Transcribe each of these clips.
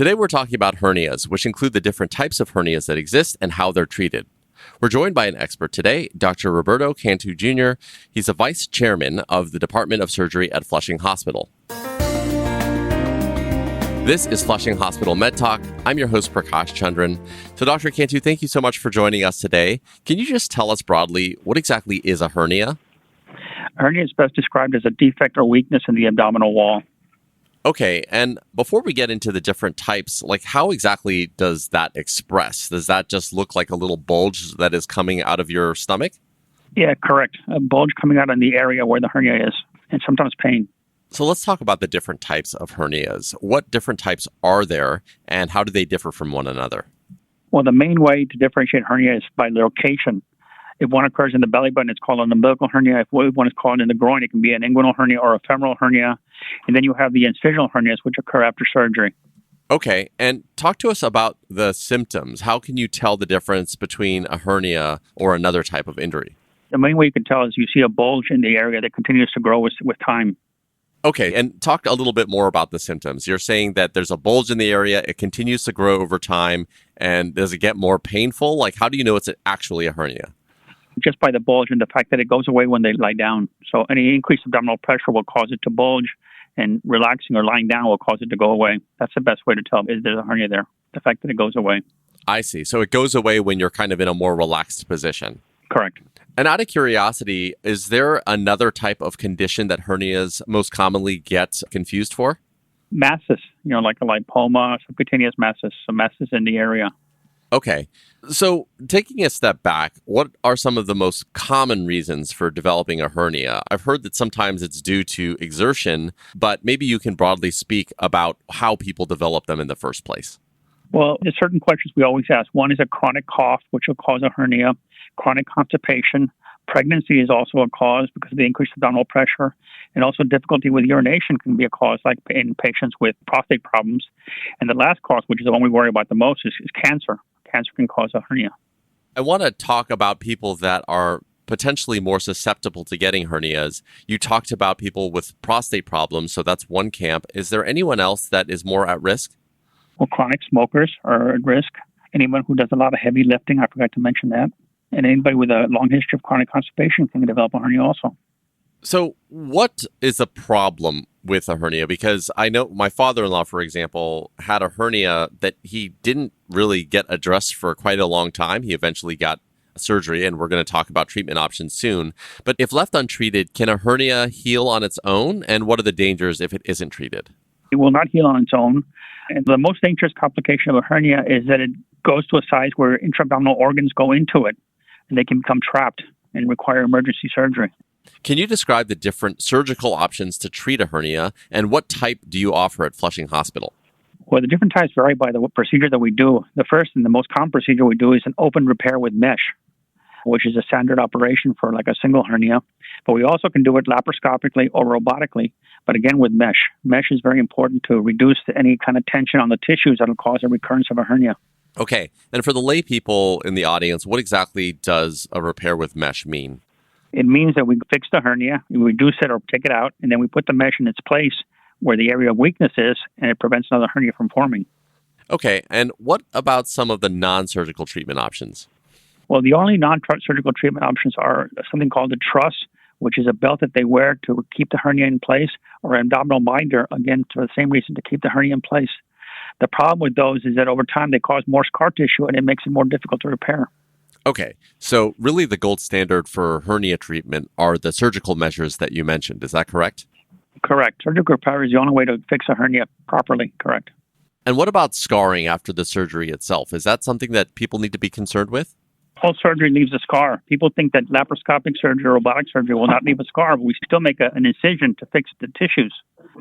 Today we're talking about hernias, which include the different types of hernias that exist and how they're treated. We're joined by an expert today, Dr. Roberto Cantu Jr. He's a vice chairman of the Department of Surgery at Flushing Hospital. This is Flushing Hospital Med Talk. I'm your host, Prakash Chandran. So, Dr. Cantu, thank you so much for joining us today. Can you just tell us broadly what exactly is a hernia? A hernia is best described as a defect or weakness in the abdominal wall. Okay, and before we get into the different types, how exactly does that express? Does that just look like a little bulge that is coming out of your stomach? Yeah, correct. A bulge coming out in the area where the hernia is, and sometimes pain. So let's talk about the different types of hernias. What different types are there, and how do they differ from one another? Well, the main way to differentiate hernia is by location. If one occurs in the belly button, it's called an umbilical hernia. If one is called in the groin, it can be an inguinal hernia or a femoral hernia. And then you have the incisional hernias, which occur after surgery. Okay, and talk to us about the symptoms. How can you tell the difference between a hernia or another type of injury? The main way you can tell is you see a bulge in the area that continues to grow with time. Okay, and talk a little bit more about the symptoms. You're saying that there's a bulge in the area, it continues to grow over time, and does it get more painful? How do you know it's actually a hernia? Just by the bulge and the fact that it goes away when they lie down. So any increased abdominal pressure will cause it to bulge, and relaxing or lying down will cause it to go away. That's the best way to tell if there's a hernia there, the fact that it goes away. I see. So it goes away when you're kind of in a more relaxed position. Correct. And out of curiosity, is there another type of condition that hernias most commonly get confused for? Masses, like a lipoma, subcutaneous masses, so masses in the area. Okay. So taking a step back, what are some of the most common reasons for developing a hernia? I've heard that sometimes it's due to exertion, but maybe you can broadly speak about how people develop them in the first place. Well, there's certain questions we always ask. One is a chronic cough, which will cause a hernia, chronic constipation. Pregnancy is also a cause because of the increased abdominal pressure, and also difficulty with urination can be a cause, like in patients with prostate problems. And the last cause, which is the one we worry about the most, is cancer. Cancer can cause a hernia. I want to talk about people that are potentially more susceptible to getting hernias. You talked about people with prostate problems, so that's one camp. Is there anyone else that is more at risk? Well, chronic smokers are at risk. Anyone who does a lot of heavy lifting, I forgot to mention that. And anybody with a long history of chronic constipation can develop a hernia also. So what is the problem with a hernia? Because I know my father-in-law, for example, had a hernia that he didn't really get addressed for quite a long time. He eventually got surgery, and we're going to talk about treatment options soon. But if left untreated, can a hernia heal on its own? And what are the dangers if it isn't treated? It will not heal on its own. And the most dangerous complication of a hernia is that it goes to a size where intra-abdominal organs go into it, and they can become trapped and require emergency surgery. Can you describe the different surgical options to treat a hernia, and what type do you offer at Flushing Hospital? Well, the different types vary by the procedure that we do. The first and the most common procedure we do is an open repair with mesh, which is a standard operation for like a single hernia. But we also can do it laparoscopically or robotically, but again with mesh. Mesh is very important to reduce any kind of tension on the tissues that will cause a recurrence of a hernia. Okay. And for the lay people in the audience, what exactly does a repair with mesh mean? It means that we fix the hernia, we reduce it or take it out, and then we put the mesh in its place where the area of weakness is, and it prevents another hernia from forming. Okay. And what about some of the non-surgical treatment options? Well, the only non-surgical treatment options are something called a truss, which is a belt that they wear to keep the hernia in place, or an abdominal binder, again, for the same reason, to keep the hernia in place. The problem with those is that over time they cause more scar tissue, and it makes it more difficult to repair. Okay, so really the gold standard for hernia treatment are the surgical measures that you mentioned. Is that correct? Correct. Surgical repair is the only way to fix a hernia properly. Correct. And what about scarring after the surgery itself? Is that something that people need to be concerned with? All surgery leaves a scar. People think that laparoscopic surgery or robotic surgery will not leave a scar, but we still make an incision to fix the tissues.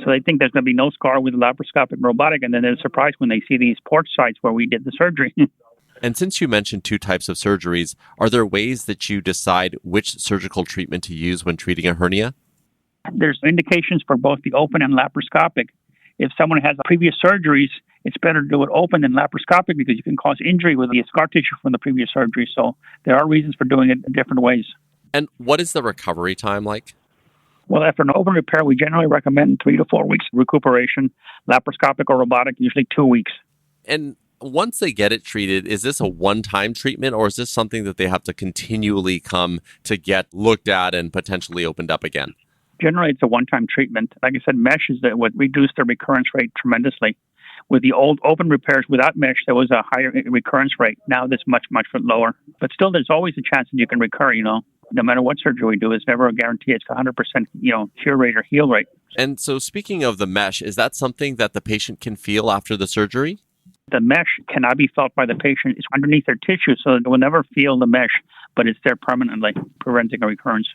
So they think there's going to be no scar with laparoscopic and robotic, and then they're surprised when they see these port sites where we did the surgery. And since you mentioned two types of surgeries, are there ways that you decide which surgical treatment to use when treating a hernia? There's indications for both the open and laparoscopic. If someone has previous surgeries, it's better to do it open than laparoscopic because you can cause injury with the scar tissue from the previous surgery. So there are reasons for doing it in different ways. And what is the recovery time like? Well, after an open repair, we generally recommend 3 to 4 weeks recuperation. Laparoscopic or robotic, usually 2 weeks. And once they get it treated, is this a one-time treatment, or is this something that they have to continually come to get looked at and potentially opened up again? Generally, it's a one-time treatment. Like I said, mesh is that would reduce the recurrence rate tremendously. With the old open repairs without mesh, there was a higher recurrence rate. Now there's much, much lower. But still, there's always a chance that you can recur, No matter what surgery we do, it's never a guarantee it's 100%, cure rate or heal rate. And so speaking of the mesh, is that something that the patient can feel after the surgery? The mesh cannot be felt by the patient. It's underneath their tissue, so they will never feel the mesh, but it's there permanently, preventing a recurrence.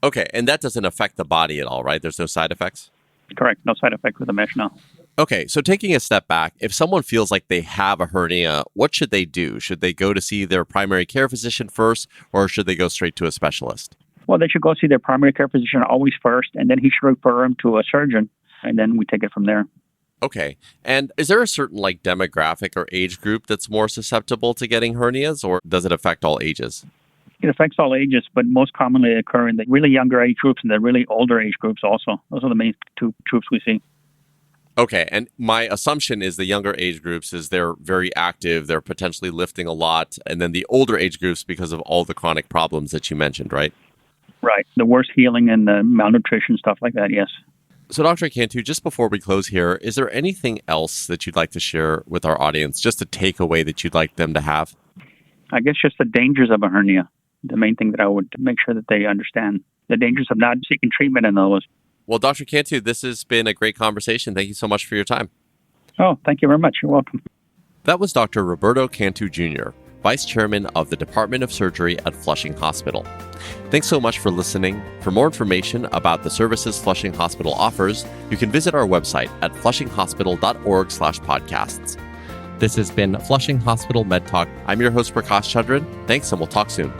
Okay, and that doesn't affect the body at all, right? There's no side effects? Correct. No side effect with the mesh, no. Okay, so taking a step back, if someone feels like they have a hernia, what should they do? Should they go to see their primary care physician first, or should they go straight to a specialist? Well, they should go see their primary care physician always first, and then he should refer them to a surgeon, and then we take it from there. Okay, and is there a certain demographic or age group that's more susceptible to getting hernias, or does it affect all ages? It affects all ages, but most commonly occur in the really younger age groups and the really older age groups also. Those are the main two groups we see. Okay, and my assumption is the younger age groups is they're very active, they're potentially lifting a lot, and then the older age groups because of all the chronic problems that you mentioned, right? Right. The worse healing and the malnutrition, stuff like that, yes. So Dr. Cantu, just before we close here, is there anything else that you'd like to share with our audience, just a takeaway that you'd like them to have? I guess just the dangers of a hernia. The main thing that I would make sure that they understand. The dangers of not seeking treatment in those. Well, Dr. Cantu, this has been a great conversation. Thank you so much for your time. Oh, thank you very much. You're welcome. That was Dr. Roberto Cantu Jr., Vice Chairman of the Department of Surgery at Flushing Hospital. Thanks so much for listening. For more information about the services Flushing Hospital offers, you can visit our website at flushinghospital.org/podcasts. This has been Flushing Hospital Med Talk. I'm your host, Prakash Chandran. Thanks, and we'll talk soon.